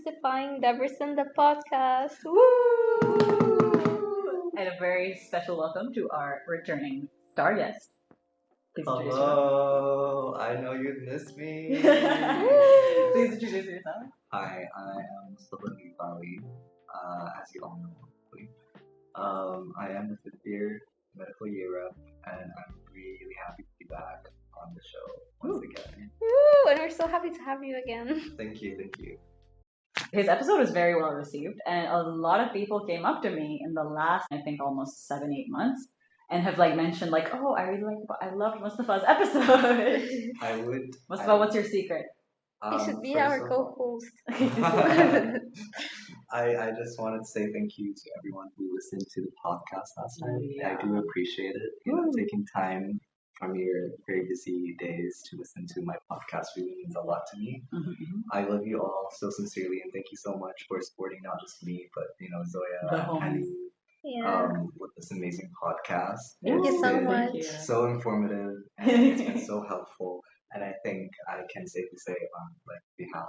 demystifying Deverson the podcast. Woo! And a very special welcome to our returning star guest. Please introduce yourself. Hello, I know you've missed me. Please introduce yourself. Hi, I am Mustafa, as you all know, hopefully. I am the fifth year medical year rep, and I'm really happy to be back on the show once again. Woo! And we're so happy to have you again. Thank you. His episode was very well received, and a lot of people came up to me in the last, I think, almost 7-8 months, and have mentioned oh, I loved Mustafa's episode. I would. Mustafa, what's your secret? You should be our co-host. I just wanted to say thank you to everyone who listened to the podcast last time. Yeah. I do appreciate it. Taking time from your very busy days to listen to my podcast really means a lot to me. Mm-hmm. I love you all so sincerely, and thank you so much for supporting not just me, but Zoya and with this amazing podcast. Thank you so much. So informative, and it's been so helpful. And I think I can safely say on behalf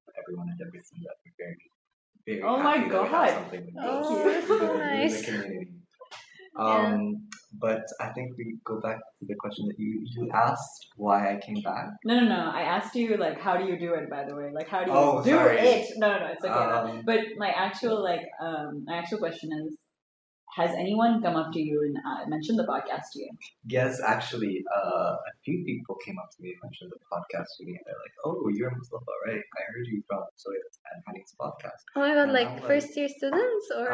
of everyone and everything that we're very, very Oh happy my that we God. have something with Oh, so in nice. the community. Yeah. But I think we go back to the question that you asked why I came back. No. I asked you how do you do it? By the way, how do you Oh, do sorry. it? No, it's okay. But my actual question is, has anyone come up to you and mentioned the podcast to you? Yes, actually, a few people came up to me and mentioned the podcast to me, and they're like, "Oh, you're Mustafa, right? I heard you from Zoya and Honey's podcast." Oh my god, And I'm first year students or?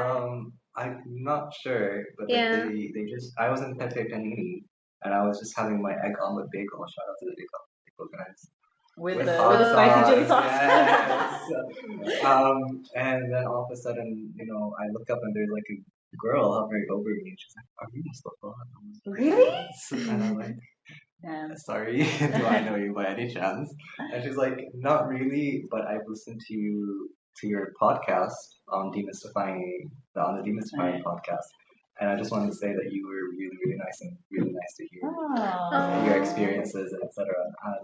I'm not sure, but Yeah. they just I was in Pepe Panini, and I was just having my egg omelet bagel. Shout out to the bagel guys. With hot the spicy chili sauce. Yes. And then all of a sudden, I look up and there's a girl hovering over me, and she's like, "Are you Mustafa?" And I'm like, Really? "Yes." And I'm like, Damn. "Sorry, do I know you by any chance?" And she's like, "Not really, but I've listened to your podcast on the Demystifying podcast, and I just wanted to say that you were really, really nice and really nice to hear Oh. your experiences and etc."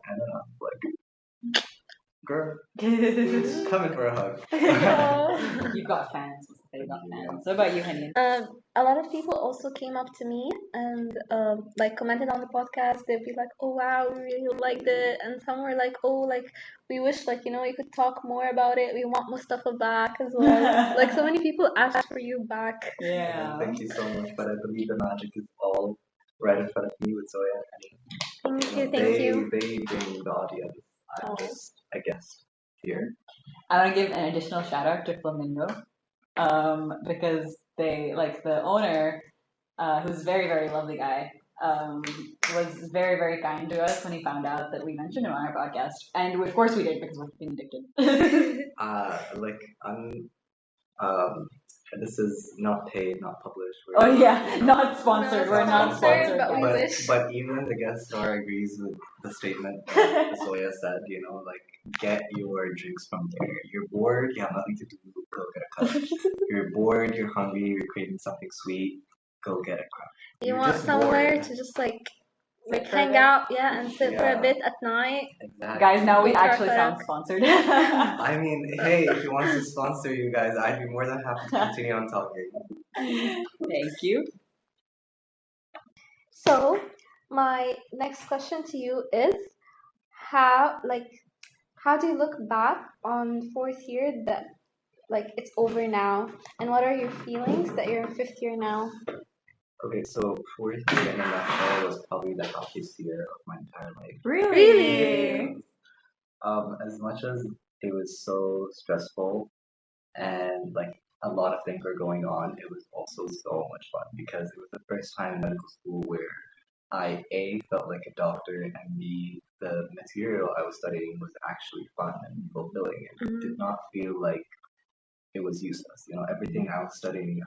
And then I'm like, "Girl, who's coming for a hug?" Oh. You've got fans. You've got fans. What about you, Henny? A lot of people also came up to me and commented on the podcast. They'd be like, "Oh wow, we really liked it," and some were like, "Oh, we wish we could talk more about it. We want Mustafa back as well." So many people asked for you back. Yeah. Thank you so much, but I believe the magic is all right in front of me with Zoya. Thank you. They bring the audience. I'm just a guest here. I want to give an additional shout out to Flamingo, because they the owner, who's a very, very lovely guy, was very, very kind to us when he found out that we mentioned him on our podcast, and of course we did because we're being addicted. This is not paid, not published. Oh yeah, not sponsored. We're not sponsored. But we wish. But even the guest star agrees with the statement that Zoya said. Get your drinks from there. You're bored, you have nothing to do, go get a cup. You're bored, you're hungry, you're craving something sweet, go get a cup. You You're want just somewhere bored. to just Sit for a hang bit. out, and sit for a Yeah. bit at night. Exactly. Guys, now we Go for a actually sound kayak. sponsored. I mean, hey, if you want to sponsor you guys, I'd be more than happy to continue on talking. Thank you. So, my next question to you is, how do you look back on fourth year that it's over now, and what are your feelings that you're in fifth year now? Okay, so fourth year in a nutshell was probably the happiest year of my entire life. Really? As much as it was so stressful and a lot of things were going on, it was also so much fun because it was the first time in medical school where I felt like a doctor, and B, the material I was studying was actually fun and fulfilling, and it did not feel like it was useless. Everything I was studying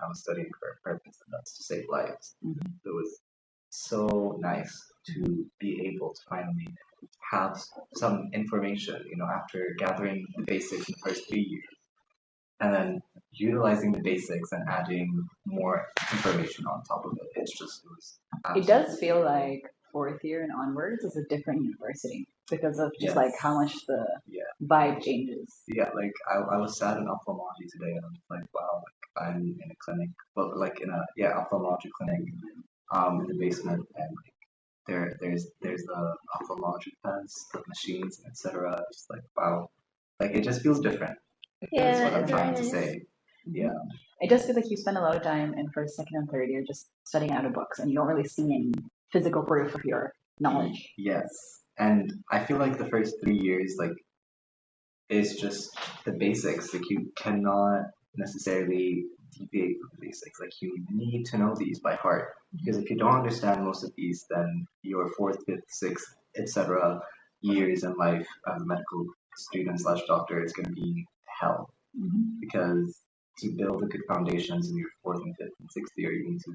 for a purpose, and that's to save lives. It was so nice to be able to finally have some information, after gathering the basics in the first 3 years, and then utilizing the basics and adding more information on top of it. It was It does feel like fourth year and onwards is a different university. because of just Yes. like how much the Yeah. vibe changes. Yeah, like I was sad in ophthalmology today, and I was like, wow, like I'm in a clinic, but like in a ophthalmology clinic, in the basement, and like there's the ophthalmology pens, the machines, etc. Just like wow, like it just feels different. That's Yeah, what I'm it's very trying to nice. say. Yeah. It does feel like you spend a lot of time in first, second, and third year just studying out of books, and you don't really see any physical proof of your knowledge. Yes, and I feel like the first 3 years like is just the basics. Like you cannot necessarily deviate from the basics. Like you need to know these by heart because if you don't understand most of these, then your fourth, fifth, sixth, etc. years in life as a medical student slash doctor is going to be hell because to build the good foundations in your fourth and fifth and sixth year, you need to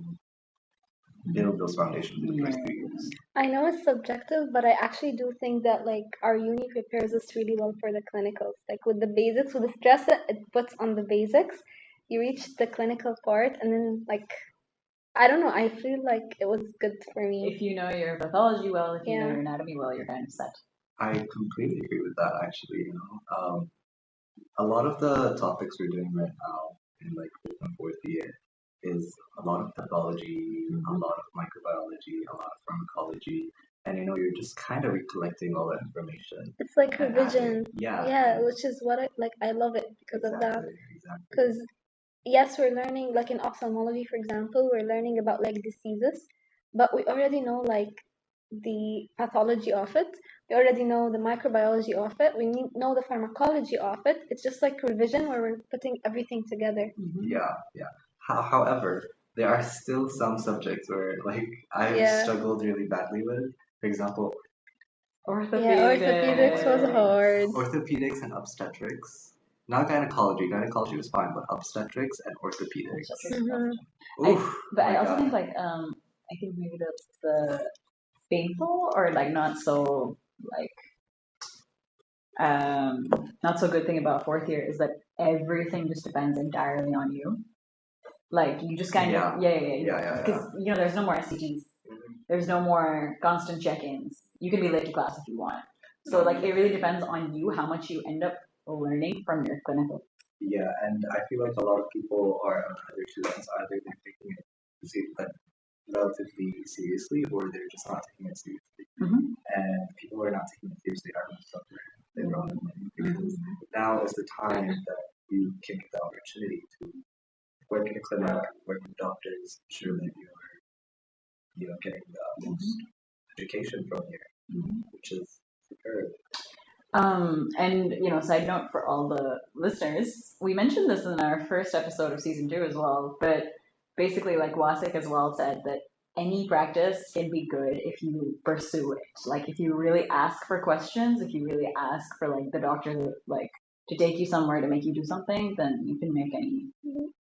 build those foundations in the first 3 years. I know it's subjective, but I actually do think that like our uni prepares us really well for the clinicals. Like with the basics, with the stress that it puts on the basics, you reach the clinical part, and then like I don't know, I feel like it was good for me. If you know your pathology well, if you know Yeah. your anatomy well, you're kind of set. I completely agree with that. Actually, a lot of the topics we're doing right now in like fifth and fourth year is a lot of pathology, a lot of microbiology, a lot of pharmacology, and you're just kind of recollecting all that information. It's like and revision. adding. Yeah. Yeah, which is what I love it because of that. Exactly. Because yes, we're learning like in ophthalmology, for example, we're learning about like diseases, but we already know like the pathology of it. We already know the microbiology of it. We know the pharmacology of it. It's just like revision where we're putting everything together. Yeah. However, there are still some subjects where like I've Yeah. struggled really badly with. For example, Orthopedics was hard. orthopedics and obstetrics. Not gynecology. Gynecology was fine, but obstetrics and orthopedics. Oof, I also God. think like I think maybe the painful or like not so like not so good thing about fourth year is that everything just depends entirely on you. Like you just kind of because there's no more SCGs, there's no more constant check-ins. You can be late to class if you want. So like it really depends on you how much you end up learning from your clinical. Yeah, and I feel like a lot of people are on either two ends. Either they're taking it relatively seriously, or they're just not taking it seriously. And people who are not taking it seriously are going to suffer later on in life because now is the time that you can get the opportunity to work in a clinic, work with doctors, ensure that you're getting the most education from here, which is superb. And side note for all the listeners, we mentioned this in our first episode of season 2 as well, but basically like Wasik as well said that any practice can be good if you pursue it. Like if you really ask for questions, if you really ask for like the doctor like to take you somewhere to make you do something, then you can make any.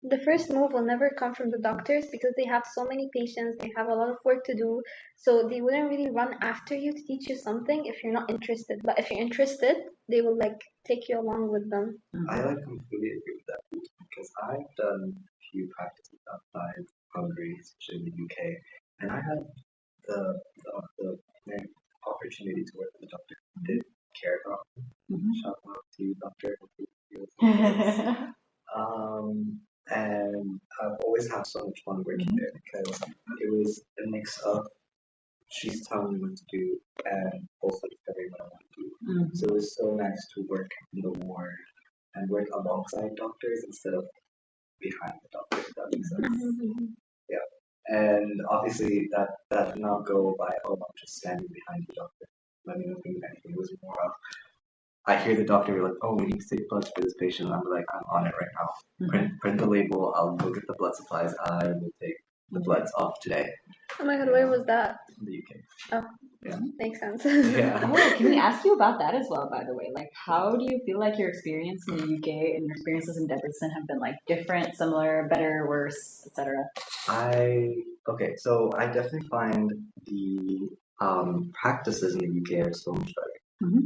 The first move will never come from the doctors because they have so many patients, they have a lot of work to do, so they wouldn't really run after you to teach you something if you're not interested. But if you're interested, they will like take you along with them. I like completely agree with that because I've done a few practices outside Hungary, especially in the UK, and I had the opportunity to work with a doctor who did care about me. Shout out to you, doctor. And I've always had so much fun working there because it was a mix of she's telling me what to do and also discovering what I want to do. So it was so nice to work in the ward and work alongside doctors instead of behind the doctor, if that makes sense. Yeah. And obviously that did not go by, I'm just standing behind the doctor. Let me know if you need anything. It was more of, I hear the doctor like, we need to take blood for this patient. I'm like, I'm on it right now. Print the label. I'll go get the blood supplies. I will take the bloods off today. Oh my god, where was that? In the UK. Oh, yeah, makes sense. Yeah. Oh, can we ask you about that as well, by the way? Like, how do you feel like your experience in the UK and your experiences in Debrecen have been like different, similar, better, worse, etc.? So I definitely find the practices in the UK are so much better.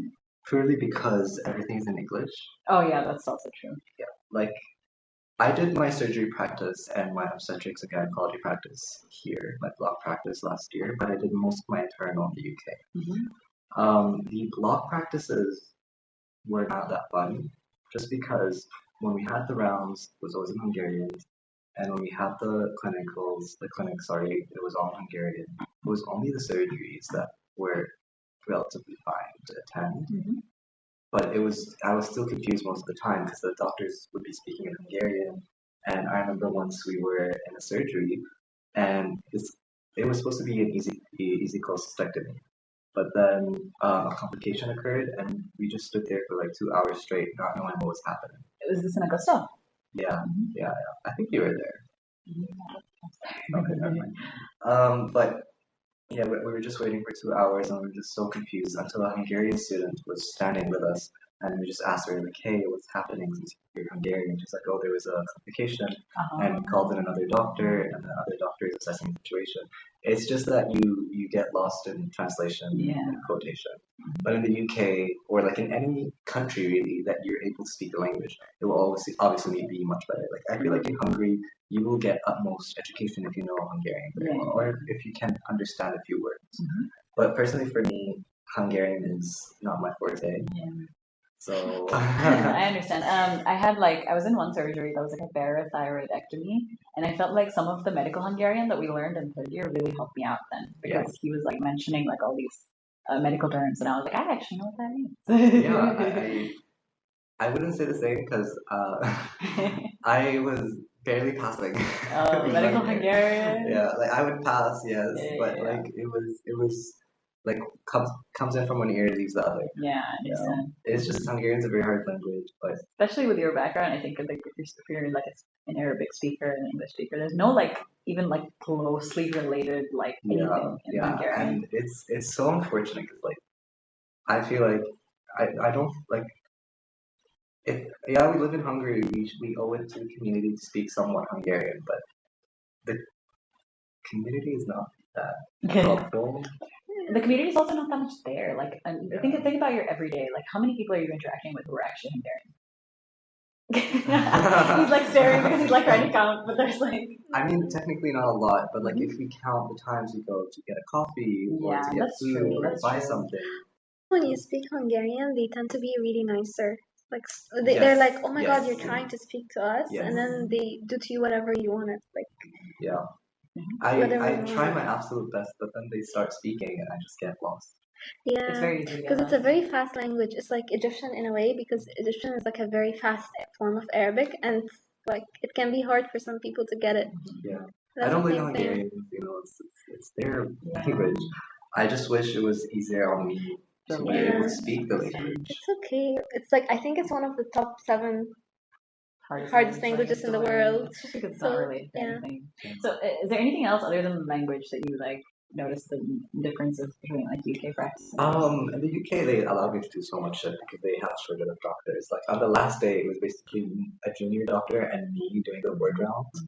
Purely because everything's in English. Oh yeah, that's also true. Yeah, like I did my surgery practice and my obstetrics and gynecology practice here, my block practice last year, but I did most of my internal in the UK. The block practices were not that fun, just because when we had the rounds, it was always in Hungarian, and when we had the clinics, sorry, it was all in Hungarian. It was only the surgeries that were relatively fine to attend. Mhm. But I was still confused most of the time because the doctors would be speaking in Hungarian. And I remember once we were in a surgery, and it was supposed to be an easy cholecystectomy. But then a complication occurred, and we just stood there for like 2 hours straight, not knowing what was happening. Was this in Augusta? Yeah, Mhm. yeah. I think you were there. Okay, never mind. But yeah, we were just waiting for 2 hours, and we were just so confused until a Hungarian student was standing with us, and we just asked her like, "Hey, what's happening since you're Hungarian?" She's like, "Oh, there was a complication," and we called in another doctor, and the other doctor is assessing the situation. It's just that you get lost in translation Yeah. and quotation. But in the UK or like in any country really that you're able to speak the language, it will always obviously be much better. Like I feel like in Hungary you will get utmost education if you know Hungarian very well, or if you can understand a few words. But personally for me, Hungarian is not my forte. Yeah. So I understand. I was in one surgery that was like a parathyroidectomy, and I felt like some of the medical Hungarian that we learned in third year really helped me out then because he was like mentioning like all these medical terms, and I was like, I actually know what that means. yeah, I wouldn't say the same because I was barely passing. Medical Hungarian. Yeah, like I would pass, yes, but Yeah. like it was like comes in from one ear, leaves the other. Yeah, I understand. It's just Hungarian's a very hard language, but Especially with your background, I think like if you're like an Arabic speaker and an English speaker, there's no like even like closely related like anything in Hungarian. and it's so unfortunate because like I feel like I don't like if yeah we live in Hungary, we owe it to the community to speak somewhat Hungarian, but the community is not that helpful. The community is also not that much there. Like, and think about your everyday. Like, how many people are you interacting with who are actually Hungarian? He's like staring because he's like trying to count, but there's like. I mean, technically not a lot, but like if we count the times we go to get a coffee or to get food or to buy something. When you speak Hungarian, they tend to be really nicer. Like they're like, oh my god, you're trying to speak to us, and then they do to you whatever you want it. Like yeah, I try my absolute best, but then they start speaking and I just get lost. Yeah, it's very easy because it's a very fast language. It's like Egyptian in a way because Egyptian is like a very fast form of Arabic, and like it can be hard for some people to get it. Yeah, I don't blame Hungarians. You know, it's their language. I just wish it was easier on me to be able to speak the language. It's okay. It's like I think it's one of the top 7 hardest languages in the world. Especially because it's not really anything. So, is there anything else other than the language that you like notice the differences between like UK practice? In the UK they allow me to do so much shit because they have shortage of doctors. Like on the last day, it was basically a junior doctor and me doing the word rounds,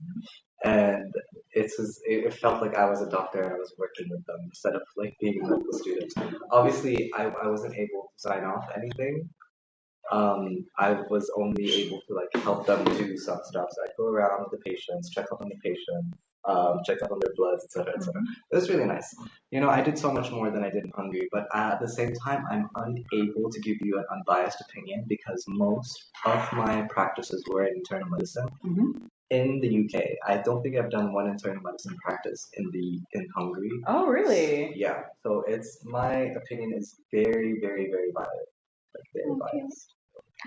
and it felt like I was a doctor and I was working with them instead of like being a medical student. Obviously, I wasn't able to sign off anything. I was only able to like help them do some stuff. So I'd go around with the patients, check up on the patient, check up on their bloods, etc., etc. It was really nice. You know, I did so much more than I did in Hungary, but at the same time, I'm unable to give you an unbiased opinion because most of my practices were in internal medicine. In the UK, I don't think I've done one internal medicine practice in Hungary. Oh, really? Yeah. So my opinion is very, very, very biased. Like very biased.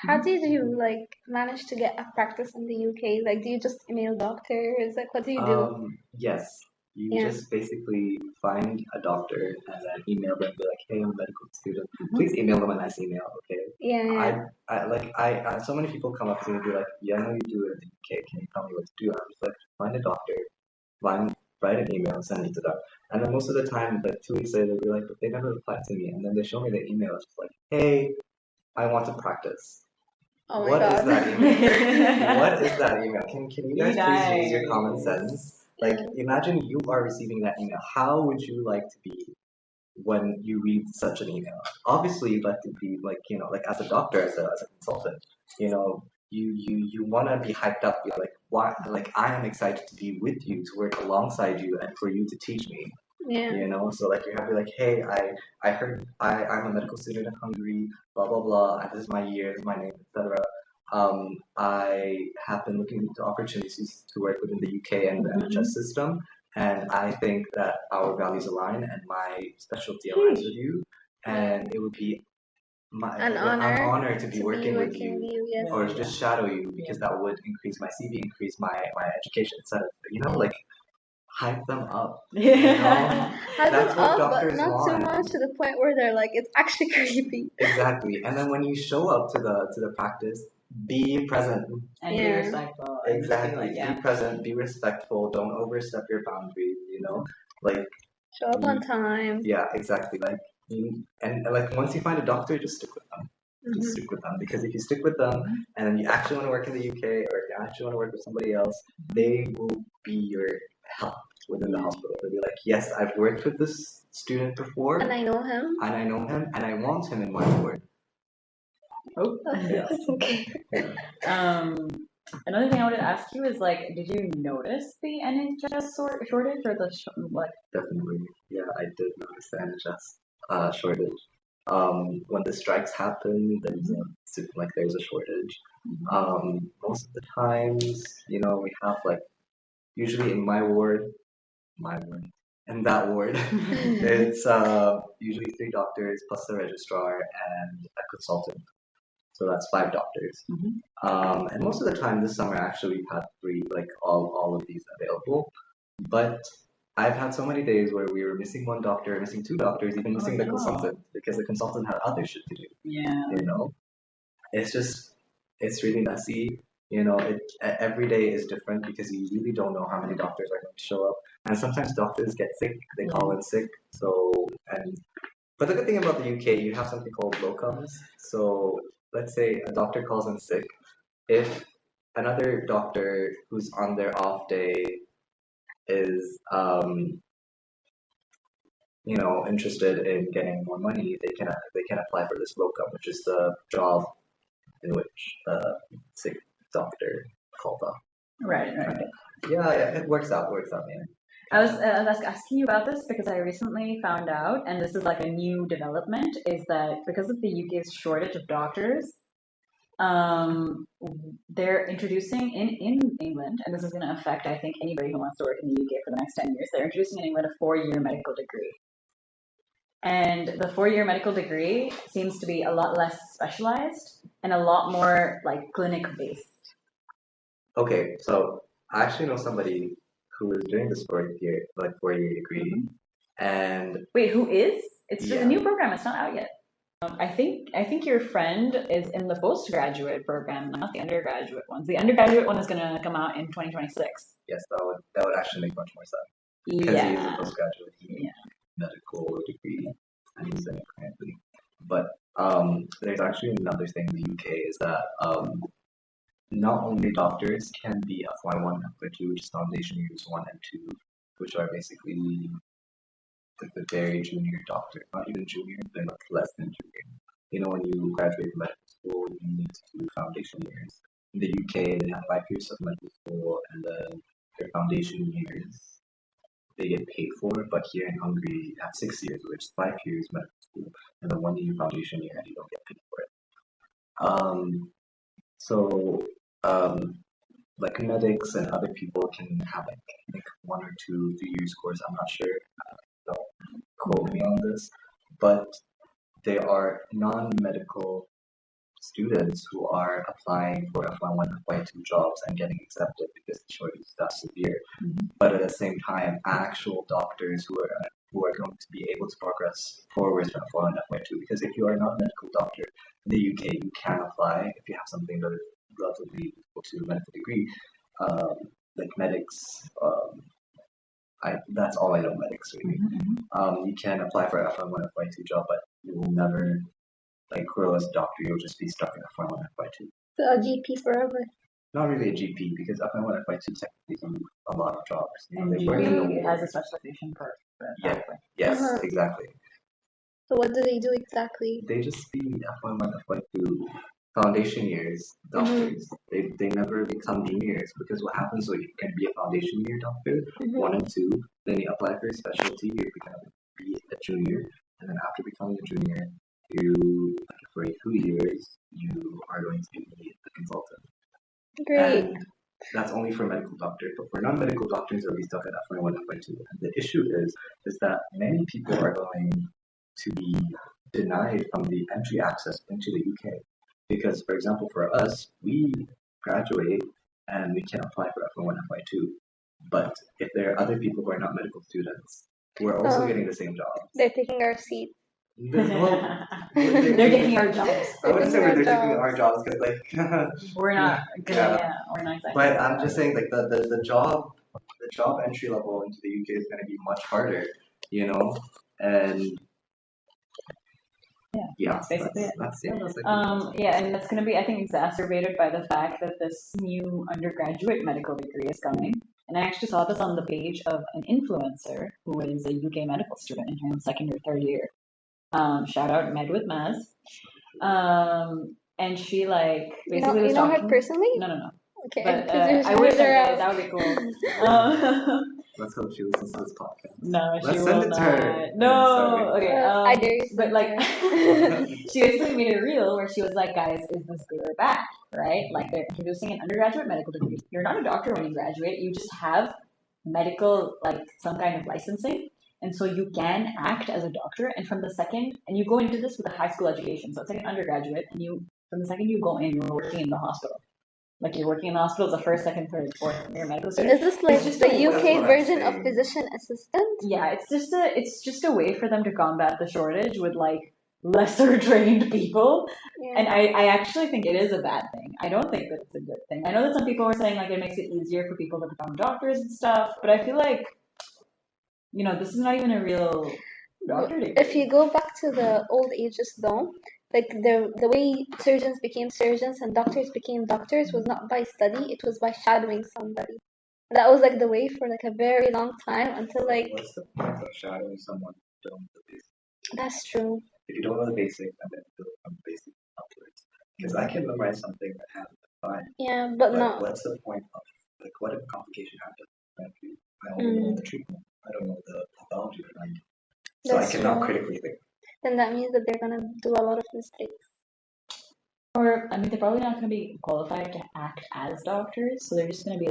How did you like manage to get a practice in the UK? Like, do you just email doctors? Like, what do you do? Yes. You just basically find a doctor and then email them. Be like, hey, I'm a medical student. Please email them a nice email, okay? Yeah. I so many people come up to me and be like, yeah, I know you do it in the UK. Can you tell me what to do? I'm just like, find a doctor, write an email, and send it to them. And then most of the time, like 2 weeks later, they'll be like, but they never replied to me. And then they show me the email. It's just like, hey, I want to practice. Oh my What god. is that email? What is that email? Can you guys please use your common sense? Like, imagine you are receiving that email. How would you like to be when you read such an email? Obviously, you'd like to be like, you know, like as a doctor, as a consultant, you know, you want to be hyped up. You're like, why? Like, I am excited to be with you, to work alongside you, and for you to teach me. Yeah. You know, so like you have to be like, hey, I heard I'm a medical student in Hungary, blah blah blah, and this is my year, this is my name, etc. I have been looking into opportunities to work within the UK and the NHS system, and I think that our values align and my specialty aligns with you, and it would be An an honor honor to be to be working with working with you you. Yes. or just shadow you because that would increase my CV, increase my education, etc. You know, like hype them up. You know, Hype that's them what up, but doctors not too want. much to the point where they're like, it's actually creepy. Exactly. And then when you show up to the practice, be present. And be Yeah. respectful. And just be Exactly. like, yeah. Be present. Be respectful. Don't overstep your boundaries. You know, like Show up on time. yeah, exactly. Like and like once you find a doctor, just stick with them. Just stick with them because if you stick with them and then you actually want to work in the UK or if you actually want to work with somebody else, they will be your help within the hospital. They'll be like, yes, I've worked with this student before, And I know him. and I want him in my ward. Oh, Yeah. Okay. Another thing I wanted to ask you is like, did you notice the NHS shortage or the like? Definitely, yeah, I did notice the NHS shortage. When the strikes happen, there's a shortage. Most of the times, you know, we have like usually in my ward, in that ward, it's usually 3 doctors plus the registrar and a consultant. So that's 5 doctors. And most of the time this summer, actually, we've had 3, like all of these available. But I've had so many days where we were missing 1 doctor, missing 2 doctors, even missing the consultant because the consultant had other shit to do. Yeah. You know, it's really messy. You know, every day is different because you really don't know how many doctors are going to show up, and sometimes doctors get sick. They call in sick. But the good thing about the UK, you have something called locums. So let's say a doctor calls in sick. If another doctor who's on their off day is, you know, interested in getting more money, they can apply for this locum, which is the job in which the sick doctor called up. Right. Yeah, it works out, man. I was asking you about this because I recently found out, and this is like a new development, is that because of the UK's shortage of doctors, they're introducing in England, and this is going to affect, I think, anybody who wants to work in the UK for the next 10 years, they're introducing in England a 4-year medical degree. And the 4-year medical degree seems to be a lot less specialized and a lot more like clinic based. Okay, so I actually know somebody who is doing this 4-year degree, and Wait, who is? It's just a Yeah. new program. It's not out yet. I think your friend is in the postgraduate program, not the undergraduate ones. The undergraduate one is going to come out in 2026. yes, that would actually make much more sense because he is a Yeah. postgraduate medical degree and he's in it currently. But there's actually another thing in the UK is that not only doctors can be FY1 and FY2, which is foundation years 1 and 2, which are basically like the very junior doctor, not even junior, they're not less than junior. You know, when you graduate from medical school, you need to do foundation years. In the UK, they have 5 years of medical school, and then their foundation years they get paid for. But here in Hungary, you have 6 years, which is 5 years medical school, and then 1 year foundation year, and you don't get paid for it. So like medics and other people can have like 1 or 2, 3 years course. I'm not sure. Don't quote me on this, but there are non-medical students who are applying for FY1, FY2 jobs and getting accepted because the shortage is that severe. But at the same time, actual doctors who are going to be able to progress forward to FY1, FY2. Because if you are not a medical doctor in the UK, you can apply if you have something that is relatively equal to a medical degree, like medics. That's all I know, medics really. You can apply for FY1, FY2 job, but you will never like grow as a doctor. You'll just be stuck in FY1, FY2. So a GP forever. Not really a GP because FY1, FY2 technically do a lot of jobs. You know, And they work in the GP has ward. a specialization for Yeah. pathway. Yes, Uh-huh. exactly. So what do they do exactly? They just be FY1, FY2 foundation years Mm-hmm. doctors. They never become juniors because what happens is you can be a foundation year doctor, Mm-hmm. 1 and 2, then you apply for a specialty, you become be a junior, and then after becoming a junior, you for 2 years you are going to be a consultant. Great. And that's only for medical doctors, but for non-medical doctors, are we stuck at F1, F2? And the issue is that many people are going to be denied from the entry access into the UK. Because, for example, for us, we graduate and we can apply for F1, F2. But if there are other people who are not medical students who are also getting the same jobs, They're taking our seat. well, They're taking our jobs. I wouldn't say They're they're taking taking our our jobs because, like, We're not gonna, yeah. we're not exactly. But I'm just saying, like, the job entry level into the UK is going to be much harder, you know, and yeah, that's basically it. that's Yeah, and that's going to be, I think, exacerbated by the fact that this new undergraduate medical degree is coming. And I actually saw this on the page of an influencer who is a UK medical student in her second or third year. Shout out Med with Maz. And she basically was know talking. her personally? No. Okay, But because I wish I did. That would be cool. Let's hope she listens to this podcast. No, Let's she send will it to not. her. No, okay. I dare you. But she basically made a reel where she was like, "Guys, is this good or bad?" Right? Like they're introducing an undergraduate medical degree. You're not a doctor when you graduate. You just have medical, some kind of licensing, and so you can act as a doctor. And from the second, and you go into this with a high school education, so it's like an undergraduate, and from the second you go in, you're working in the hospital. Like you're working in the hospital as a first, second, third, fourth year medical student. Is this like just the UK version of physician assistant? Yeah, it's just a way for them to combat the shortage with lesser trained people. Yeah. And I actually think it is a bad thing. I don't think that it's a good thing. I know that some people were saying it makes it easier for people to become doctors and stuff, but I feel like this is not even a real doctor degree. If you go back to the old ages though, like the way surgeons became surgeons and doctors became doctors was not by study, it was by shadowing somebody. That was the way for a very long time until What's the point of shadowing someone who don't know the basics? That's true. If you don't know the basics, and then build from the basics upwards. Because I can memorize something that happens fine. Yeah, but no. What's the point of what if a complication happens? I don't know the treatment. I don't know the pathology behind it. So I cannot critically think. Then that means that they're gonna do a lot of mistakes. Or, they're probably not going to be qualified to act as doctors, so they're just going to be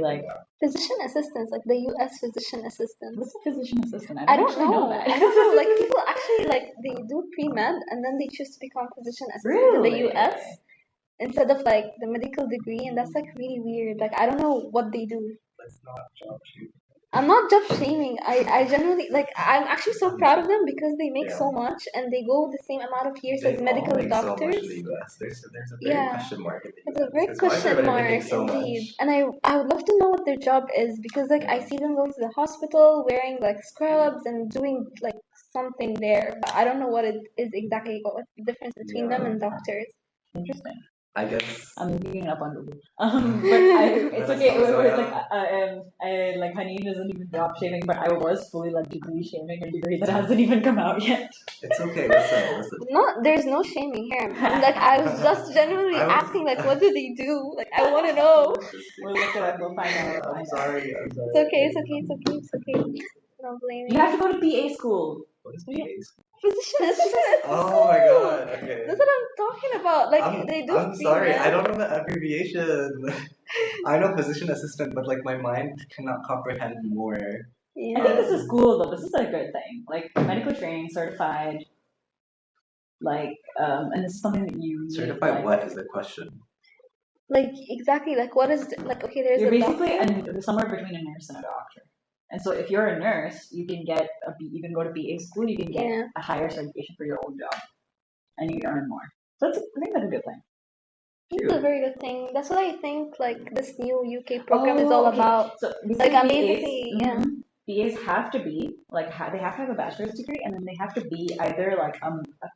physician assistants, like the US physician assistants. What's a physician assistant? I don't know that. I don't know. People actually they do pre-med and then they choose to become physician assistants in the US instead of the medical degree, and that's really weird. I don't know what they do. That's not job shooting. I'm not job shaming. I generally I'm actually so proud of them because they make so much and they go the same amount of years as medical doctors. So much in the US. There's a very question mark. It's a very question mark indeed. And I would love to know what their job is because I see them going to the hospital wearing scrubs and doing something there, but I don't know what it is exactly. What's the difference between them and doctors? Interesting. I guess I'm looking it up on Google. But it's okay. Haneen isn't even job shaming, but I was fully degree shaming a degree that hasn't even come out yet. It's okay. Listen. No, there's no shaming here. I was just genuinely asking what do they do? I want to know. We'll look it up. We'll find out. I'm sorry. It's okay. Don't blame me. You have to go to PA school. What is PA school? Physician assistant. Oh my god. Okay. That's what I'm talking about. They do. I'm sorry. I don't know the abbreviation. I know physician assistant, but my mind cannot comprehend more. Yeah. I think this is cool though. This is a good thing. Medical training, certified. And this is something that you certified. What is the question? Exactly. What is okay? There's you're basically somewhere between a nurse and a doctor. And so if you're a nurse, you can get you can go to PA school, you can get a higher certification for your own job, and you can earn more. So I think that's a good thing. It's a very good thing. That's what I think. This new UK program is all about. So PAs have to be they have to have a bachelor's degree, and then they have to be either a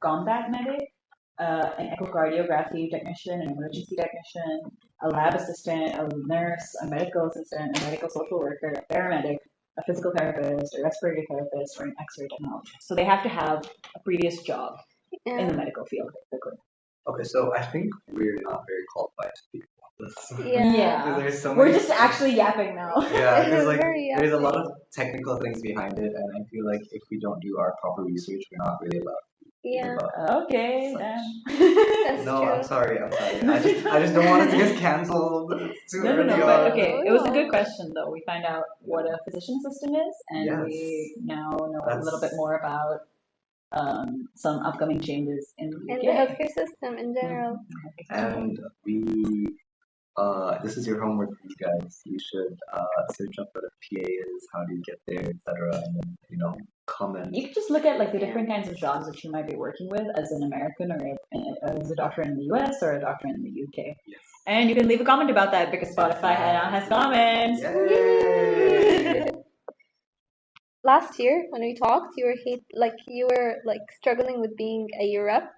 combat medic, an echocardiography technician, an emergency technician, a lab assistant, a nurse, a medical assistant, a medical social worker, a paramedic, a physical therapist, a respiratory therapist, or an X-ray technologist. So they have to have a previous job in the medical field, basically. Okay, so I think we're not very qualified to speak about this. Yeah. Yeah. There's so We're many. just actually yapping now. Yeah, because like Very there's a lot yucky. of technical things behind it, and I feel like if we don't do our proper research, we're not really allowed to speak Yeah, about Okay, such. damn. that's No, true. I'm sorry. I just don't want it to get canceled too No, early but on. okay. No, It was a no. good question, though. We find out what a physician assistant is, and Yes. we now know a little bit That's more about some upcoming changes in the In UK. the healthcare system in general. and this is your homework for you guys. You should search up what a PA is, how do you get there, etc. And then comment. You can just look at like the Yeah. different kinds of jobs that you might be working with as an American or as a doctor in the US or a doctor in the UK. Yes. And you can leave a comment about that because Spotify now has comments. Yay! Last year when we talked, you were struggling with being a rep.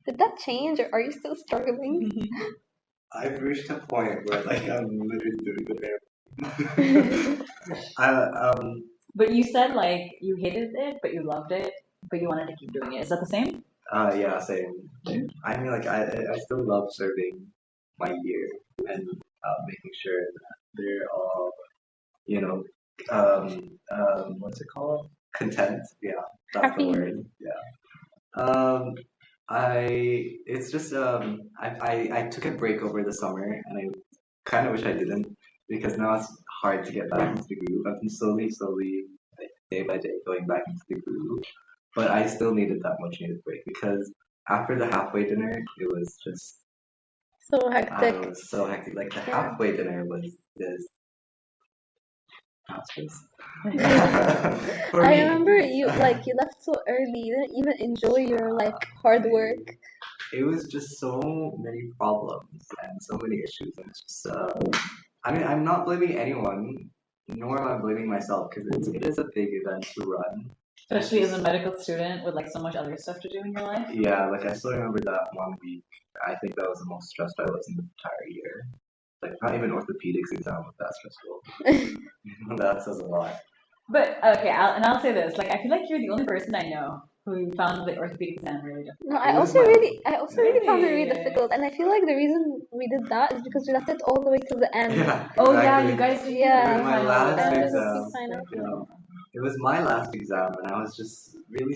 Did that change, or are you still struggling? I've reached a point where like I'm literally doing the bare. But you said like you hated it, but you loved it, but you wanted to keep doing it. Is that the same? Yeah, same. I mean, like I still love serving my year and making sure that they're all, you know, what's it called? Content. Yeah, that's Happy. the word. Yeah. It's just I took a break over the summer and I kind of wish I didn't because now it's hard to get back into the groove. I've been slowly, like, day by day going back into the groove, but I still needed that much needed break because after the halfway dinner, it was just So I hectic. was so hectic. Like the Yeah. halfway dinner was this. For I me. remember you left so early. You didn't even enjoy your hard work. It was just so many problems and so many issues, and it's just I mean, I'm not blaming anyone, nor am I blaming myself because it is a big event to run. Especially as a medical student with like so much other stuff to do in your life. Yeah, like I still remember that 1 week. I think that was the most stressed I was in the entire year. Like not even orthopedics exam was that stressful. That says a lot. But okay, I'll say this: like I feel like you're the only person I know who found the orthopedic exam really difficult. No, It was my- I also really found it really Really? difficult, and I feel like the reason we did that is because we left it all the way till the end. Yeah. Oh yeah, exactly. you guys did. Yeah. It was my final last And exam. then exam. we sign up. You know, it was my last exam, and I was just really.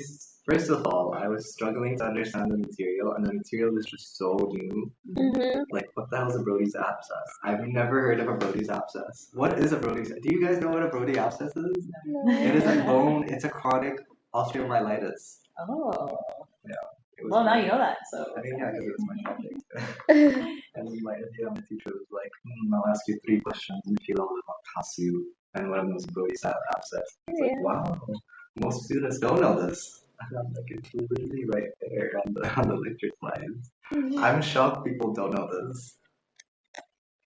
First of all, I was struggling to understand the material, and the material was just so new. Mm-hmm. Like, what the hell is a Brody's abscess? I've never heard of a Brody's abscess. What is a Brody's? Do you guys know what a Brody abscess is? It is a bone. It's a chronic osteomyelitis. Oh. It was Well, now you know that. So. I mean, yeah, because it was my topic. And my teacher was like, I'll ask you 3 questions, and if you don't, I'll pass you. And one of them was Brody's abscess. It's like, Yeah. wow, most students don't know this. And I'm like, it's literally right there on the lecture slides. I'm shocked people don't know this.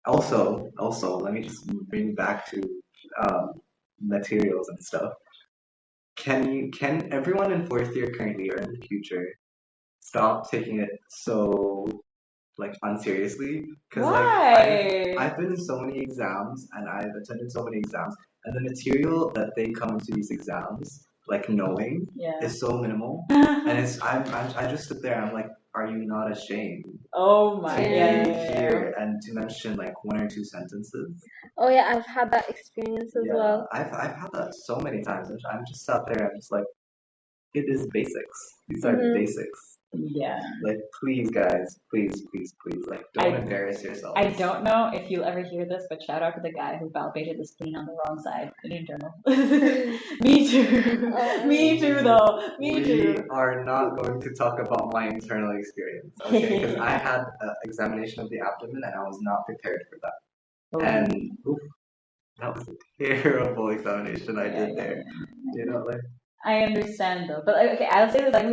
Also, let me just bring back to materials and stuff. Can everyone in 4th year currently or in the future stop taking it so like unseriously? Because Why? I've been in so many exams and I've attended so many exams, and the material that they come into these exams like knowing Yeah. is so minimal, and it's I just sit there and I'm like, are you not ashamed Oh my to be god. here and to mention like 1 or 2 sentences? Oh yeah, I've had that experience as well. I've had that so many times, and I'm just sat there. I'm just like, it is basics. These are Mhm. basics. Yeah. Like, please, guys, please, like, don't embarrass yourselves. I don't know if you'll ever hear this, but shout out to the guy who palpated the spleen on the wrong side in internal. Me too. Me too, though. Me too. We are not going to talk about my internal experience, okay? Because I had an examination of the abdomen and I was not prepared for that. Oh. And oof, that was a terrible examination I did there. You know, like. I understand though, but okay, I'll say this: like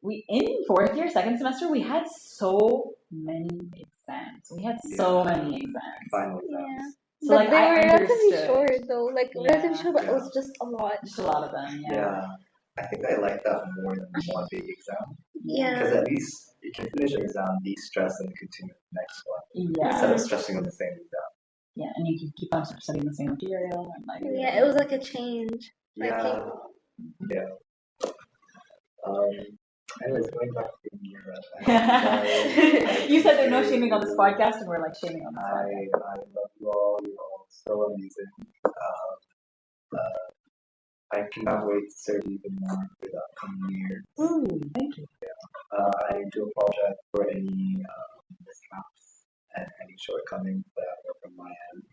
we in 4th year, 2nd semester, we had so many exams. We had so many exams. Final Yeah. exams. So But like they were I relatively understood. short though, relatively short, but it Yeah. was just a lot. Just a lot of them. Yeah. Yeah, I think I like that more than one big exam. Yeah. Because at least you can finish an exam, de-stress, and continue the next one. Yeah. Instead of stressing on the same exam. Yeah, and you can keep on studying the same material and like. Yeah, it was like a change. Yeah. Yeah. Anyways, going back to your You said there's no shaming on this podcast, and we're like shaming on this podcast. I love you all. You're all so amazing. I cannot wait to serve you even more for the upcoming year. Ooh, thank you. I do apologize for any mishaps and any shortcomings that were from my end.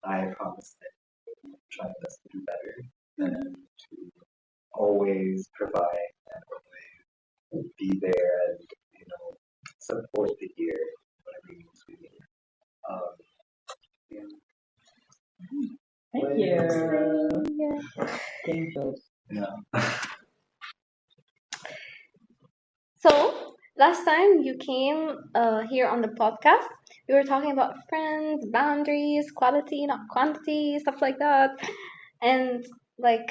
I promise that I will try my best to do better and to always provide and always be there and support the year whatever means we need. Um, yeah. Thank you. Getting chills. Yeah. So, last time you came here on the podcast, we were talking about friends, boundaries, quality, not quantity, stuff like that. And, like,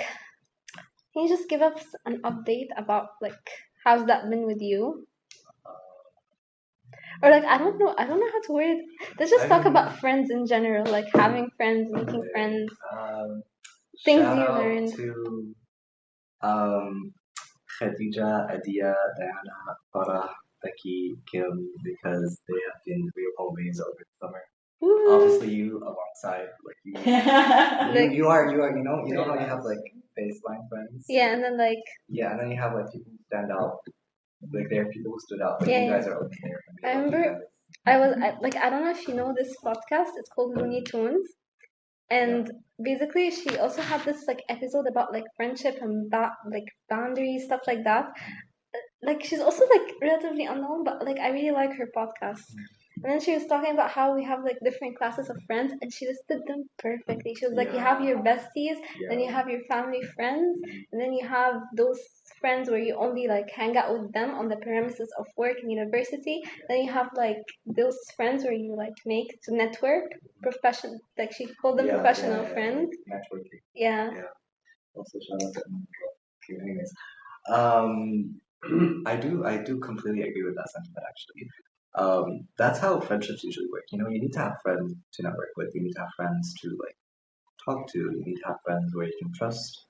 can you just give us an update about, like, how's that been with you? Or, like, I don't know how to word it. Let's just talk about friends in general, like having friends, making friends, things Shout you out learned. to Khadija, Adia, Diana, Farah, Becky, Kim, because they have been real homies over the summer. Woo. Obviously, you alongside, like you, Like- you are, you know how you have like baseline friends. Yeah, and then like Yeah, and then you have like people who stand out. Like there are people who stood out. Like Yeah, you yeah. guys are always there. I remember I don't know if you know this podcast. It's called Looney Tunes, and basically she also had this like episode about like friendship and like boundaries, stuff like that. Like she's also like relatively unknown, but like I really like her podcast. And then she was talking about how we have like different classes of friends, and she listed them perfectly. She was like, you have your besties, then you have your family friends, and then you have those friends where you only like hang out with them on the premises of work and university. Then you have like those friends where you like make to network, professional. Like she called them professional friends. Like networking. Yeah. Also, shout out to okay, anyways. I do completely agree with that sentiment actually. That's how friendships usually work. You know, you need to have friends to network with. You need to have friends to like talk to. You need to have friends where you can trust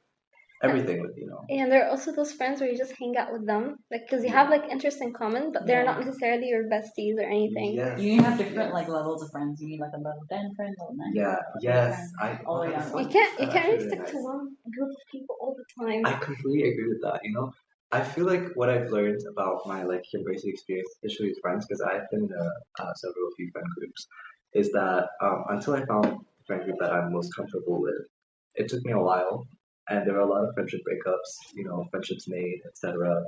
everything with. You know. And there are also those friends where you just hang out with them, like because you have like interests in common, but they're not necessarily your besties or anything. Yes. You have different like levels of friends. You need like a level 10 friend, level 9 Yeah. friend, level 8 Yes. friend, all the way down. You can't really stick to one group of people all the time. I completely agree with that. You know, I feel like what I've learned about my like university experience, especially with friends, because I've been in several few friend groups, is that until I found the friend group that I'm most comfortable with, it took me a while, and there were a lot of friendship breakups, you know, friendships made, etc.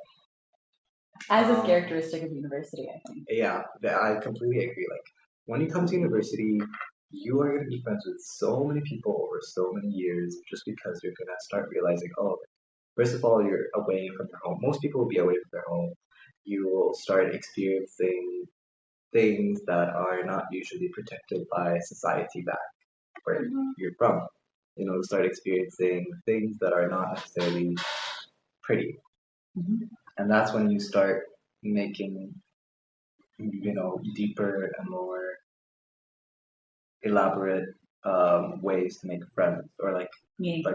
As is characteristic of university, I think. Yeah, I completely agree. Like when you come to university, you are going to be friends with so many people over so many years, just because you're going to start realizing, oh, first of all, you're away from your home. Most people will be away from their home. You will start experiencing things that are not usually protected by society back where you're from. You know, start experiencing things that are not necessarily pretty. And that's when you start making, you know, deeper and more elaborate ways to make friends, or like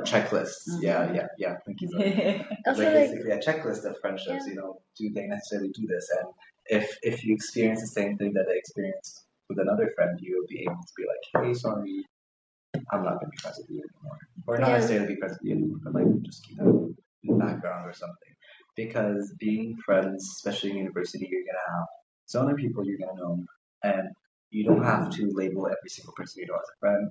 checklists. Yeah. Thank you. Also, like like basically a checklist of friendships. You know, do they necessarily do this? And if you experience the same thing that they experienced with another friend, you'll be able to be like, hey, sorry, I'm not gonna be friends with you anymore, or not necessarily be friends with you anymore, but like just keep that in the background or something. Because being friends, especially in university, you're gonna have so many people you're gonna know, and you don't have to label every single person you know as a friend.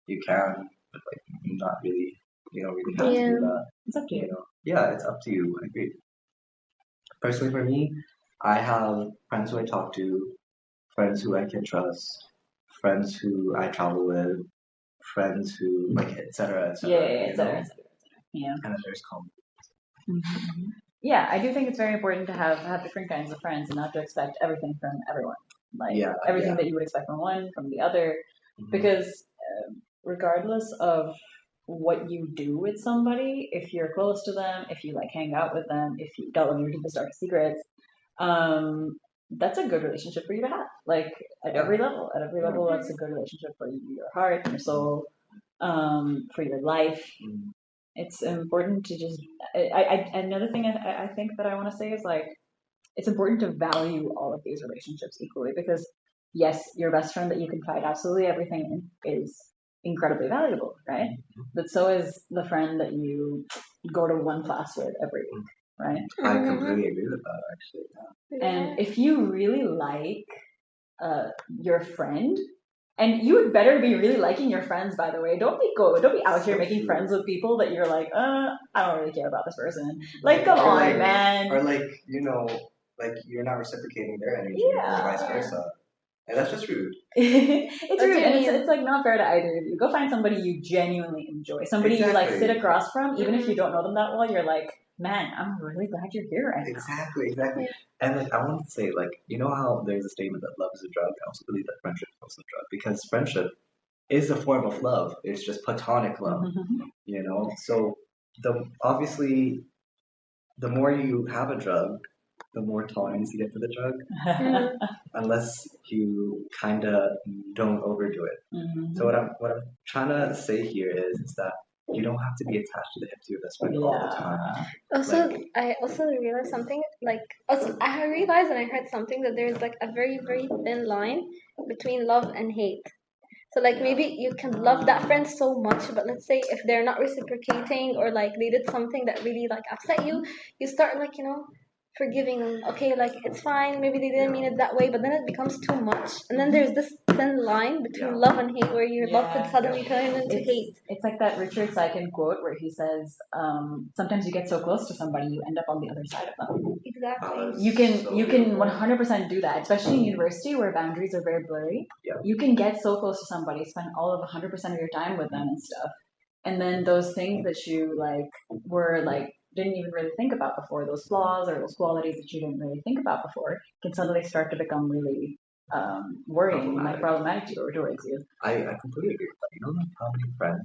You can, but like you not really, you don't really have to do that. It's up to you. know, yeah, it's up to you. I agree. Personally, for me, I have friends who I talk to, friends who I can trust, friends who I travel with, friends who like etc. etc. Yeah. And then there's common. Yeah, I do think it's very important to have different kinds of friends and not to expect everything from everyone. Like everything that you would expect from one, from the other, because regardless of what you do with somebody, if you're close to them, if you like hang out with them, if you tell them your deepest darkest secrets, that's a good relationship for you to have. Like at every level, that's a good relationship for your heart, your soul, for your life. It's important to just. Another thing I think that I want to say is like it's important to value all of these relationships equally because yes, your best friend that you confide absolutely everything in is incredibly valuable, right? But so is the friend that you go to one class with every week, right? I completely agree with that, actually. Yeah. And if you really like your friend, and you would better be really liking your friends, by the way. Don't be out here making friends with people that you're like, I don't really care about this person. Like, come on, man. Or like, like you're not reciprocating their energy, or vice versa. And that's just rude. It's rude, and it's like not fair to either of you. Go find somebody you genuinely enjoy, somebody you like sit across from, even if you don't know them that well. You're like, man, I'm really glad you're here right now. Exactly. And like I want to say, like, you know how there's a statement that love is a drug? I also believe that friendship is also a drug because friendship is a form of love. It's just platonic love, So obviously the more you have a drug, the more tolerance you get for the drug, unless you kind of don't overdo it. So what I'm trying to say here is that you don't have to be attached to the hip to your best friend all the time. Also, I also realized something I realized and I heard something that there's like a very, very thin line between love and hate. So like maybe you can love that friend so much, but let's say if they're not reciprocating or like they did something that really like upset you, you start like forgiving them. Okay, like it's fine. Maybe they didn't mean it that way, but then it becomes too much, and then there's this thin line between love and hate, where your love could suddenly turn into hate. It's like that Richard Sykin quote where he says, "Sometimes you get so close to somebody, you end up on the other side of them." Exactly. You can 100% do that, especially in university where boundaries are very blurry. Yeah. You can get so close to somebody, spend all of 100% of your time with them and stuff, and then those things that you were didn't even really think about before, those flaws or those qualities that you didn't really think about before, can suddenly start to become really worrying and problematic towards you. I completely agree with that. You know how many friends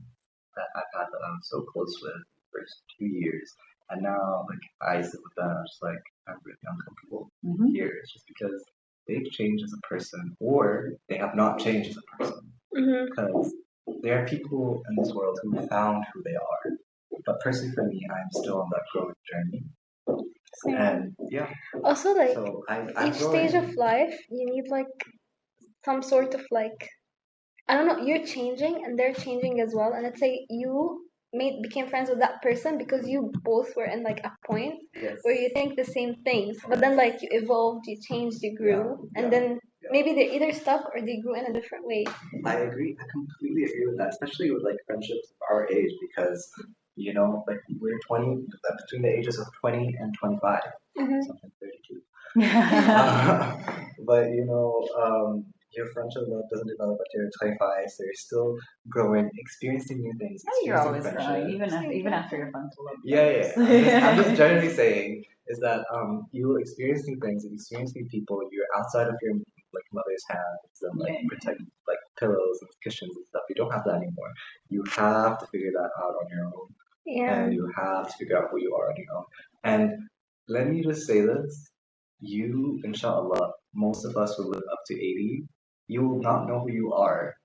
that I've had that I'm so close with the first 2 years, and now like I sit with them, I'm just like I'm really uncomfortable here. It's just because they've changed as a person, or they have not changed as a person. Because there are people in this world who found who they are, but personally for me, I'm still on that growing journey. Same. And yeah. Also, like so each stage of life, you need like some sort of like I don't know. You're changing, and they're changing as well. And let's say you became friends with that person because you both were in like a point where you think the same things, but then like you evolved, you changed, you grew, and then maybe they're either stuck or they grew in a different way. I agree. I completely agree with that, especially with like friendships of our age, because like we're 20, between the ages of 20 and 25, something 32. But your friendship doesn't develop until you're 25, so you're still growing, experiencing new things. You're always growing, even after your frontal lobe. Yeah. I'm just generally saying is that you will experience new things, you experience new people. You're outside of your like mother's hands and like protect like pillows and cushions and stuff. You don't have that anymore. You have to figure that out on your own. And you have to figure out who you are on your own. And let me just say this. You, inshallah, most of us will live up to 80. You will not know who you are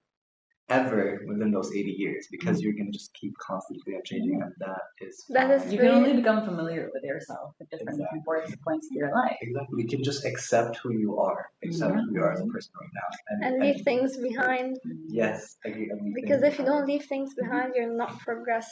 ever within those 80 years because you're going to just keep constantly changing, and that is you can only become familiar with yourself at different points of your life. Exactly. You can just accept who you are, accept who you are as a person right now. And leave things behind. Yes, agree. Because if you don't leave things behind, you'll not progress.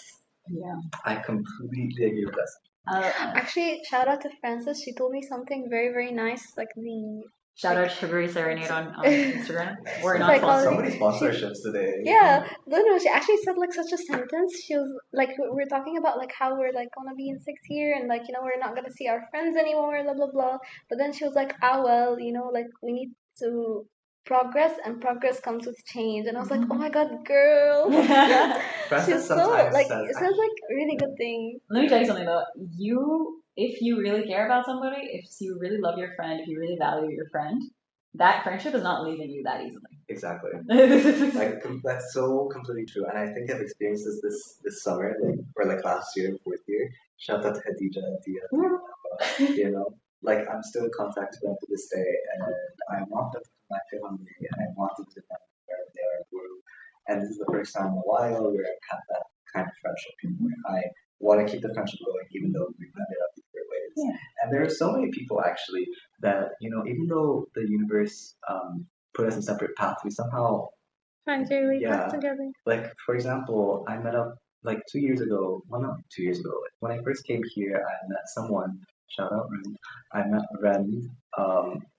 Yeah. I completely agree with that. Actually, shout out to Frances. She told me something very, very nice. Like the shout out Sugary Serenade on Instagram. We're not sponsored. So many sponsorships today. Yeah, no. She actually said like such a sentence. She was like, we're talking about like how we're like gonna be in 6th year and like we're not gonna see our friends anymore, blah blah blah. But then she was like, well, like we need to progress, and progress comes with change. And I was like, oh my god, girl. She's so like it sounds like a really good thing. Let me tell you something though. If you really care about somebody, if you really love your friend, if you really value your friend, that friendship is not leaving you that easily. Exactly. That's so completely true. And I think I've experienced this summer, or last year, 4th year. Shout out to Hadija and Dia. Like I'm still in contact with them to this day, and I want them to come back to Hungary, and I want them to come wherever they are in the world. And this is the first time in a while where I've had that kind of friendship where I want to keep the friendship going, even though we've ended up different ways. Yeah. And there are so many people actually that, even though the universe put us in separate paths, we somehow, Find your way back yeah, together. like for example, I met up like 2 years ago. Well, not 2 years ago. Like, when I first came here, I met someone. Shout out Ren. I met Ren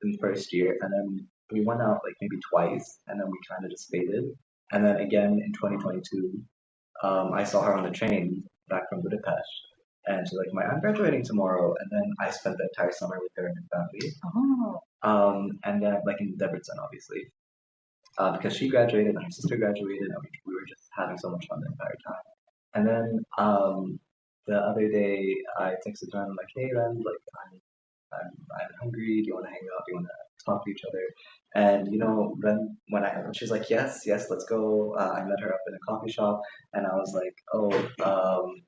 in first year, and then we went out like maybe twice, and then we kind of just faded. And then again in 2022, I saw her on the train back from Budapest, and she's like, I'm graduating tomorrow. And then I spent the entire summer with her and her family. Oh. And then like in Debrecen, obviously, because she graduated and her sister graduated, and we were just having so much fun the entire time. And then the other day, I texted Ren like, "Hey Ren, like I'm hungry. Do you want to hang out? Do you want to talk to each other?" And Ren, when she's like, "Yes, yes, let's go." I met her up in a coffee shop, and I was like, "Oh,"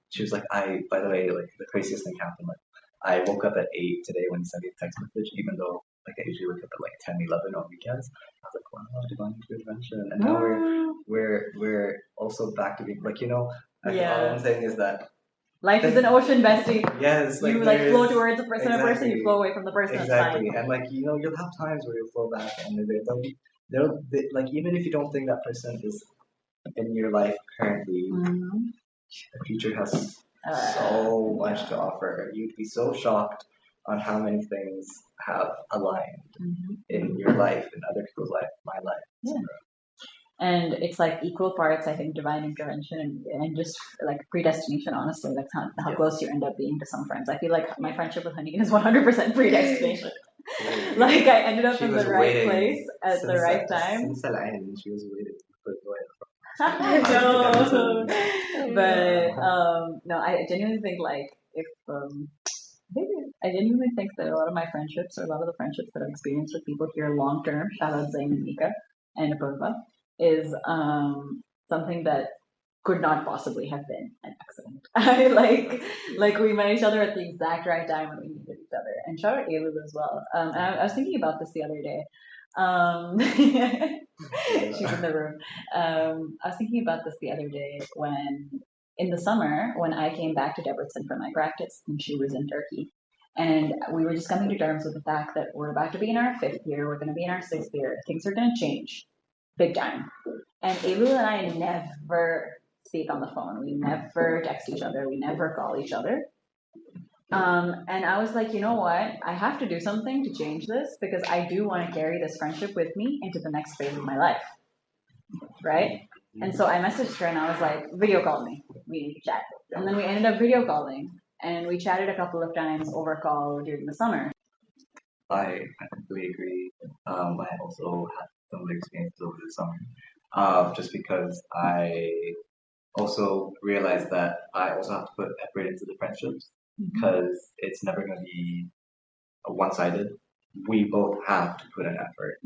she was like, by the way, like the craziest thing happened. Like, I woke up at 8 today when you sent me a text message, even though like I usually wake up at like 10, 11 on weekends. I was like, wow, divine intervention. And now we're also back to being like, all I'm saying is that life is an ocean, bestie. Yes, like you like flow towards a person, exactly. A person, you flow away from the person. Exactly, and like you'll have times where you'll flow back, and they'll like even if you don't think that person is in your life currently, the future has so much to offer. You'd be so shocked on how many things have aligned in your life, in other people's life, my life. Yeah. And it's like equal parts, I think, divine intervention and just like predestination, honestly, like how close you end up being to some friends. I feel like my friendship with Honey is 100% predestination. Like I ended up in the right place at the right time. She was waiting for No. But no, I genuinely think like if I genuinely think that a lot of my friendships, or a lot of the friendships that I've experienced with people here long term, shout out Zayn and Mika and Apurva, is something that could not possibly have been an accident. like we met each other at the exact right time when we needed each other. And shout out Ailul as well. And I was thinking about this the other day. She's in the room. I was thinking about this the other day when in the summer when I came back to Debrecen for my practice and she was in Turkey. And we were just coming to terms with the fact that we're about to be in our 5th year, we're going to be in our 6th year, things are going to change big time. And Ailul and I never speak on the phone. We never text each other. We never call each other. And I was like, you know what? I have to do something to change this because I do want to carry this friendship with me into the next phase of my life. Right? And so I messaged her and I was like, video call me. We need to chat. And then we ended up video calling. And we chatted a couple of times over call during the summer. I completely agree. I also had similar experiences over the summer. Just because I also realized that I also have to put effort into the friendships because it's never going to be one-sided. We both have to put an effort.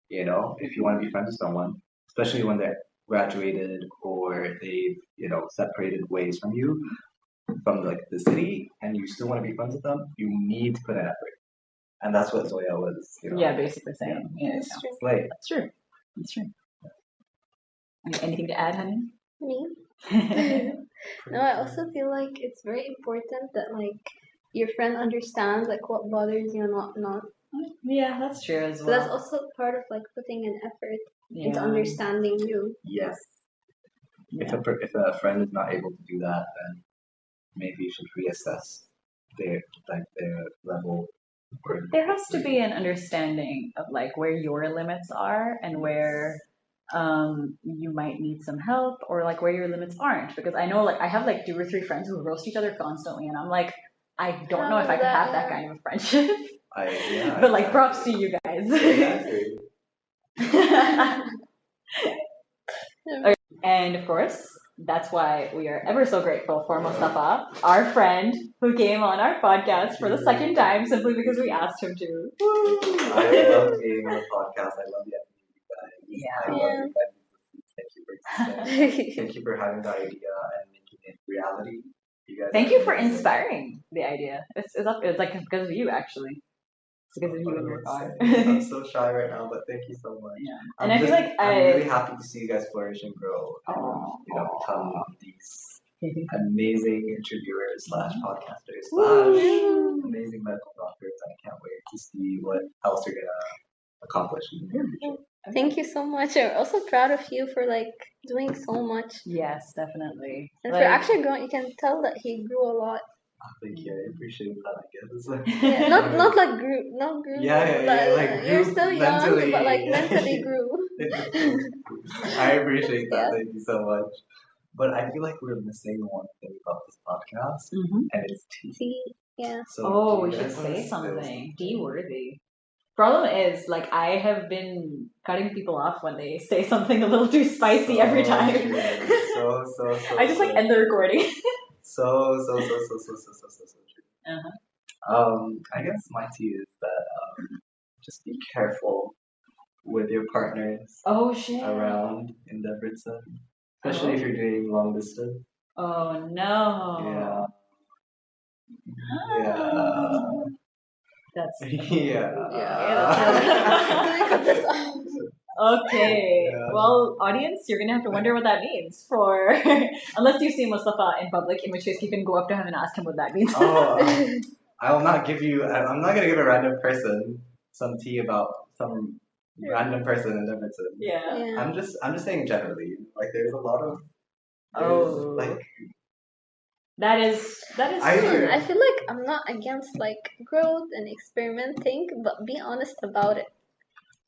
If you want to be friends with someone, especially when they're graduated or they've separated ways from you, from like the city, and you still want to be friends with them, you need to put an effort. And that's what Zoya was. Yeah, basically saying. Yeah, That's true. That's true. Anything to add, Honey? Me? No, I also feel like it's very important that like your friend understands like what bothers you and what not. Yeah, that's true as well. So that's also part of like putting an effort into understanding you. Yes. Yeah. If a friend is not able to do that, then maybe you should reassess their level. There has to be an understanding of like where your limits are and where you might need some help, or like where your limits aren't. Because I know like I have like 2 or 3 friends who roast each other constantly, and I'm like, I don't know if I could have that kind of a friendship. But like props to you guys. Okay. And of course, that's why we are ever so grateful for Mustafa, our friend, who came on our podcast for the 2nd time simply because we asked him to. I love being on the podcast. I love you guys. Yeah. I love you guys. Thank you for having the idea and making it reality. You guys. Thank you for inspiring the idea. It's like because of you, actually. It's because of you and your car. I'm so shy right now, but thank you so much. Yeah. And I feel like I'm really happy to see you guys flourish and grow and become these amazing interviewers /podcaster Woo! / amazing medical doctors. I can't wait to see what else you're gonna accomplish in the near future. Thank you so much. I'm also proud of you for like doing so much. Yes, definitely. And for actually growing, you can tell that he grew a lot. Thank you. I appreciate that. I guess. Yeah, not like not grew. Yeah, like you're grew still young, mentally. but like mentally grew. I appreciate that. Yeah. Thank you so much. But I feel like we're missing one thing about this podcast, and it's tea. See, yeah. So we should say something tea-worthy. Problem is, like, I have been cutting people off when they say something a little too spicy every time. So I just like end the recording. So true. I guess my tea is that just be careful with your partners Oh shit. around in Debrecen, especially if you're doing long distance. Oh no. Yeah. That's Yeah. okay. Yeah. Well, audience, you're gonna have to wonder what that means for unless you see Mustafa in public, in which case you can go up to him and ask him what that means. I will not give you. I'm not gonna give a random person some tea about some random person in Debrecen. Yeah. I'm just saying generally. Like there's a lot of. Like. That is true. I feel like I'm not against like growth and experimenting, but be honest about it.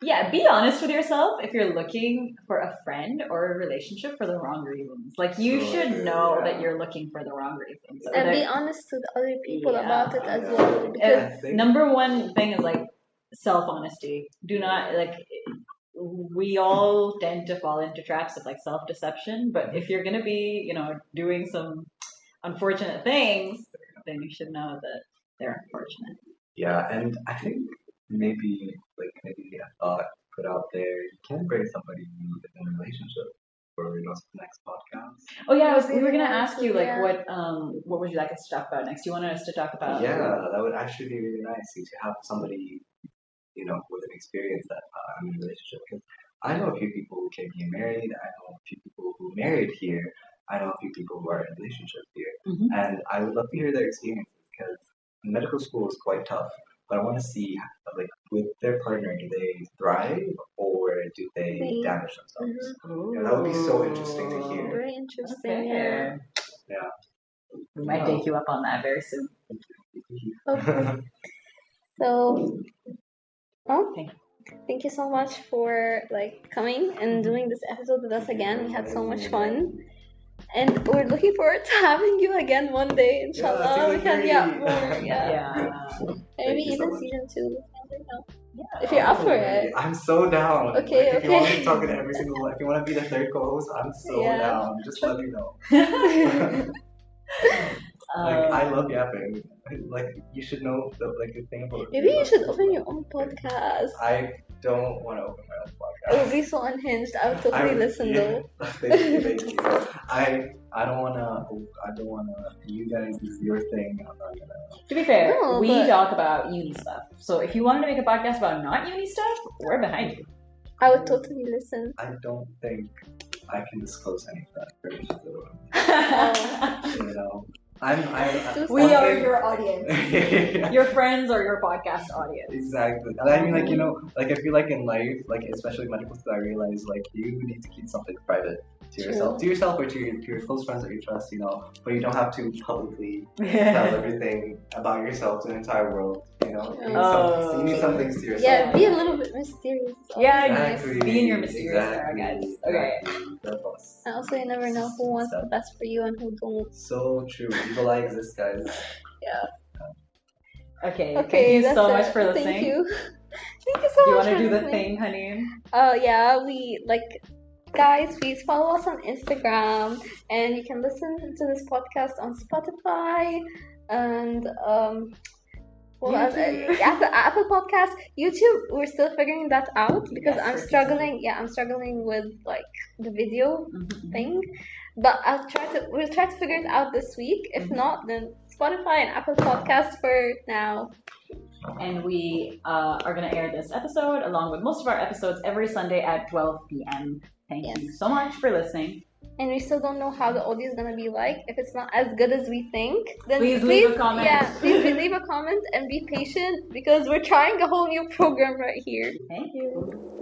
Yeah, be honest with yourself if you're looking for a friend or a relationship for the wrong reasons. Like, you should know that you're looking for the wrong reasons. And be honest to the other people about it as well. Because number one thing is, like, self-honesty. Do not, like, we all tend to fall into traps of, like, self-deception. But if you're going to be, doing some unfortunate things, then you should know that they're unfortunate. Yeah, and I think maybe a thought put out there, you can bring somebody new in a relationship for next podcast. Oh yeah, we were gonna ask you like what would you like us to talk about next? You wanted us to talk about? Yeah, that would actually be really nice to have somebody with an experience that I'm in a relationship. Because I know a few people who came here married. I know a few people who married here. I know a few people who are in a relationship here, and I would love to hear their experiences because medical school is quite tough. But I want to see, like, with their partner, do they thrive or do they damage themselves? That would be so interesting to hear. Very interesting. Okay. Yeah. We might take you up on that very soon. Okay. So, thank you so much for like coming and doing this episode with us again. We had so much fun. And we're looking forward to having you again one day, inshallah. We can more, maybe even season 2. I don't know. If you're up for it. I'm so down. Okay, If you want me to talk to every single one, if you want to be the third co-host, I'm so down. Just let me know. I love yapping. Like, you should know the thing about. Maybe you should open your own podcast. I don't want to open my own podcast. It would be so unhinged. I would totally listen though. Thank you. I don't wanna. You guys, this is your thing. I'm not gonna. To be fair, we talk about uni stuff. So if you wanted to make a podcast about not uni stuff, we're behind you. I would totally listen. I don't think I can disclose any of that information. We are your audience. Your friends are your podcast audience. Exactly. And I mean, I feel like in life, like especially medical school, I realize like you need to keep something private to yourself or to your close friends that you trust, but you don't have to publicly tell everything about yourself to the entire world, you need something to yourself. Yeah, be a little bit mysterious. Yeah, exactly. Be in your mysterious era, guys. Okay. And also, you never know who wants the best for you and who don't. So true. Evil eye exists, guys. Yeah. Okay. Thank you so much for listening. Thank you. Thank you so much. Do you want to do the thing, honey? Guys, please follow us on Instagram, and you can listen to this podcast on Spotify and Apple Podcast, YouTube. We're still figuring that out because I'm struggling. Yeah, I'm struggling with like the video thing, but we'll try to figure it out this week. If not, then Spotify and Apple Podcast for now. And we are going to air this episode along with most of our episodes every Sunday at 12 p.m. Thank you so much for listening. and we still don't know how the audio is gonna be like. If it's not as good as we think, then Please leave a comment. Yeah, please leave a comment and be patient because we're trying a whole new program right here. Thank you.